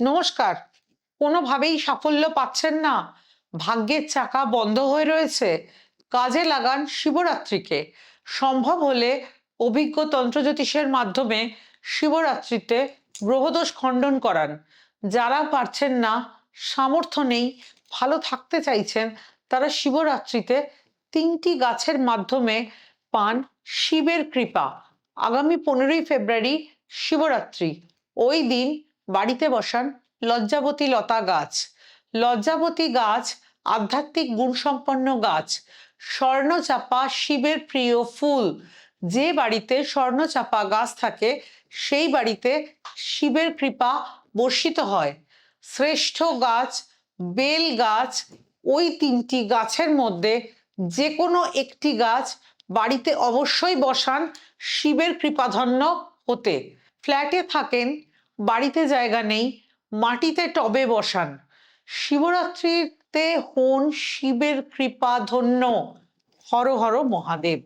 নমস্কার। কোনোভাবেই সাফল্য পাচ্ছেন না, ভাগ্যের চাকা বন্ধ হয়ে রয়েছে? কাজে লাগান শিবরাত্রিকে। সম্ভব হলে অভিজ্ঞ তন্ত্রজ্যোতিষের মাধ্যমে শিবরাত্রিতে গ্রহদোষ খণ্ডন করান। যারা পারছেন না, সামর্থ্য নেই, ভালো থাকতে চাইছেন, তারা শিবরাত্রিতে ৩টি গাছের মাধ্যমে পান শিবের কৃপা। আগামী 15ই ফেব্রুয়ারি শিবরাত্রি। ওই দিন বাড়িতে বসান লজ্জাবতী লতা গাছ। লজ্জাবতী গাছ আধ্যাত্মিক গুণসম্পন্ন গাছ। স্বর্ণচাপা শিবের প্রিয় ফুল। যে বাড়িতে স্বর্ণচাপা গাছ থাকে সেই বাড়িতে শিবের কৃপা বর্ষিত হয়। শ্রেষ্ঠ গাছ বেল গাছ। ওই 3টি গাছের মধ্যে যে কোনো একটি গাছ বাড়িতে অবশ্যই বসান শিবের কৃপাধন্য হতে। ফ্ল্যাটে থাকেন, বাড়িতে জায়গা নেই, মাটিতে টবে বসান। শিবরাত্রিতে হন শিবের কৃপা ধন্য। হর হর মহাদেব।